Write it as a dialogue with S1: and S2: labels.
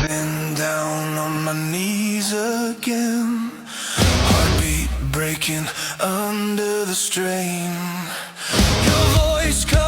S1: Been down on my knees again, heartbeat breaking under the strain. Your voice comes